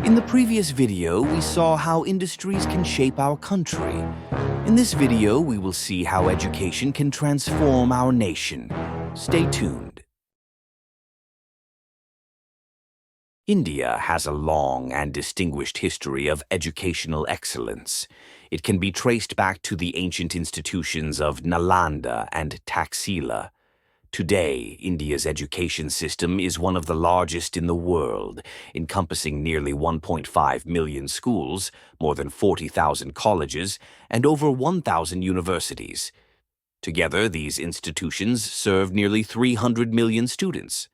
In the previous video, we saw how industries can shape our country. In this video, we will see how education can transform our nation. Stay tuned. India has a long and distinguished history of educational excellence. It can be traced back to the ancient institutions of Nalanda and Taxila. Today, India's education system is one of the largest in the world, encompassing nearly 1.5 million schools, more than 40,000 colleges, and over 1,000 universities. Together, these institutions serve nearly 300 million students.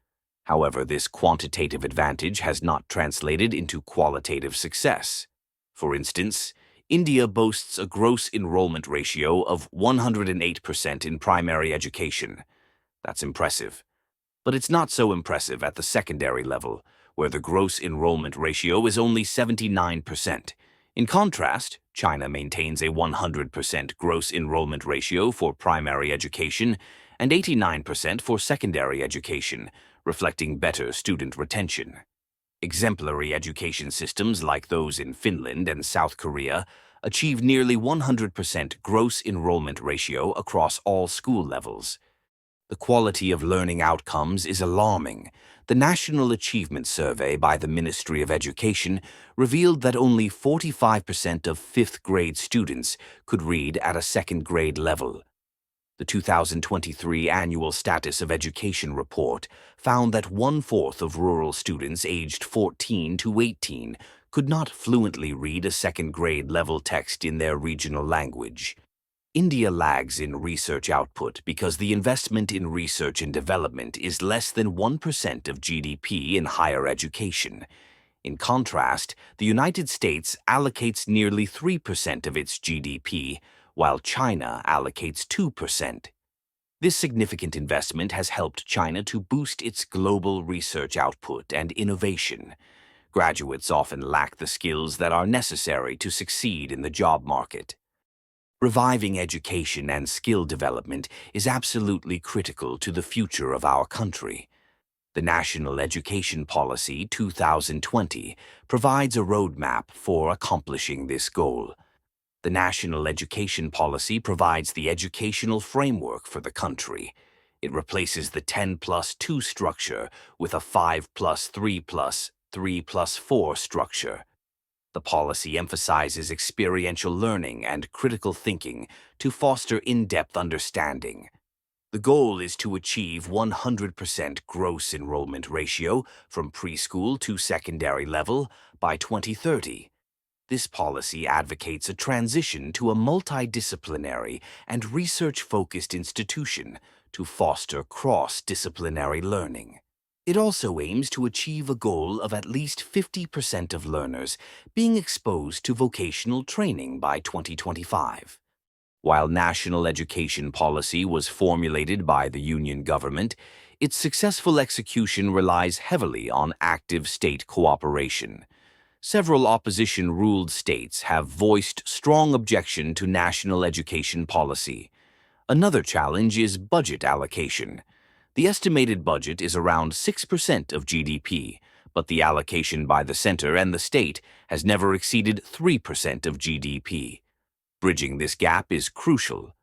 However, this quantitative advantage has not translated into qualitative success. For instance, India boasts a gross enrollment ratio of 108% in primary education. That's impressive. But it's not so impressive at the secondary level, where the gross enrollment ratio is only 79%. In contrast, China maintains a 100% gross enrollment ratio for primary education and 89% for secondary education, reflecting better student retention. Exemplary education systems like those in Finland and South Korea achieve nearly 100% gross enrollment ratio across all school levels. The quality of learning outcomes is alarming. The National Achievement Survey by the Ministry of Education revealed that only 45% of fifth-grade students could read at a second-grade level. The 2023 Annual Status of Education Report found that one-fourth of rural students aged 14 to 18 could not fluently read a second-grade level text in their regional language. India lags in research output because the investment in research and development is less than 1% of GDP in higher education. In contrast, the United States allocates nearly 3% of its GDP, while China allocates 2%. This significant investment has helped China to boost its global research output and innovation. Graduates often lack the skills that are necessary to succeed in the job market. Reviving education and skill development is absolutely critical to the future of our country. The National Education Policy 2020 provides a roadmap for accomplishing this goal. The National Education Policy provides the educational framework for the country. It replaces the 10+2 structure with a 5+3+3+4 structure. The policy emphasizes experiential learning and critical thinking to foster in-depth understanding. The goal is to achieve 100% gross enrollment ratio from preschool to secondary level by 2030. This policy advocates a transition to a multidisciplinary and research-focused institution to foster cross-disciplinary learning. It also aims to achieve a goal of at least 50% of learners being exposed to vocational training by 2025. While national education policy was formulated by the Union government, its successful execution relies heavily on active state cooperation. Several opposition-ruled states have voiced strong objection to national education policy. Another challenge is budget allocation. The estimated budget is around 6% of GDP, but the allocation by the center and the state has never exceeded 3% of GDP. Bridging this gap is crucial.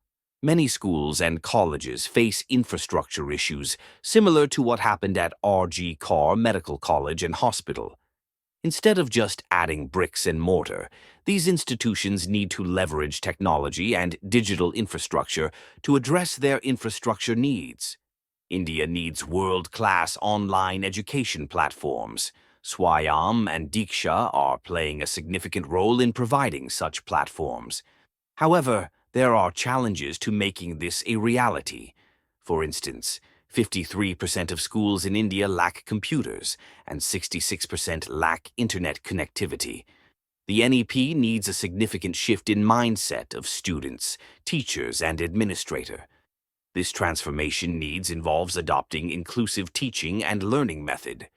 Many schools and colleges face infrastructure issues similar to what happened at R.G. Carr Medical College and Hospital. Instead of just adding bricks and mortar, these institutions need to leverage technology and digital infrastructure to address their infrastructure needs. India needs world-class online education platforms. Swayam and Diksha are playing a significant role in providing such platforms. However, there are challenges to making this a reality. For instance, 53% of schools in India lack computers, and 66% lack internet connectivity. The NEP needs a significant shift in mindset of students, teachers, and administrators. This transformation involves adopting inclusive teaching and learning method.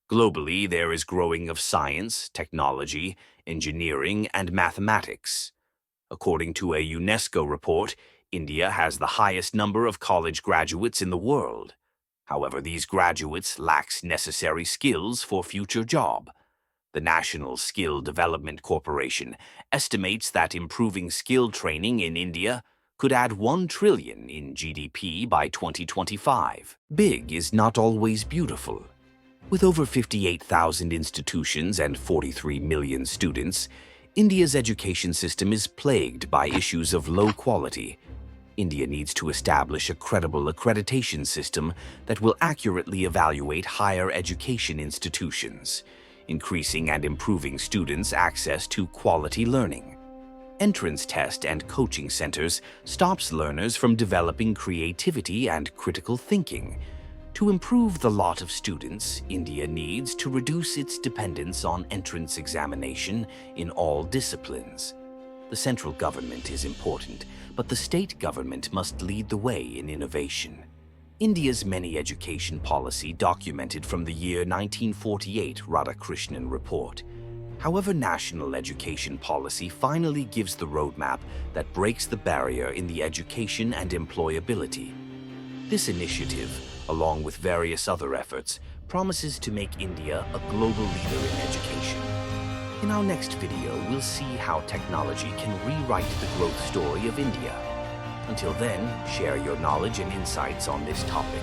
Globally, there is growing of science, technology, engineering, and mathematics. According to a UNESCO report, India has the highest number of college graduates in the world. However, these graduates lack necessary skills for future job. The National Skill Development Corporation estimates that improving skill training in India could add 1 trillion in GDP by 2025. Big is not always beautiful. With over 58,000 institutions and 43 million students, India's education system is plagued by issues of low quality. India needs to establish a credible accreditation system that will accurately evaluate higher education institutions, increasing and improving students' access to quality learning. Entrance test and coaching centers stops learners from developing creativity and critical thinking. To improve the lot of students, India needs to reduce its dependence on entrance examination in all disciplines. The central government is important, but the state government must lead the way in innovation. India's many education policy documented from the year 1948 Radhakrishnan Report. However, national education policy finally gives the roadmap that breaks the barrier in the education and employability. This initiative, along with various other efforts, promises to make India a global leader in education. In our next video, we'll see how technology can rewrite the growth story of India. Until then, share your knowledge and insights on this topic.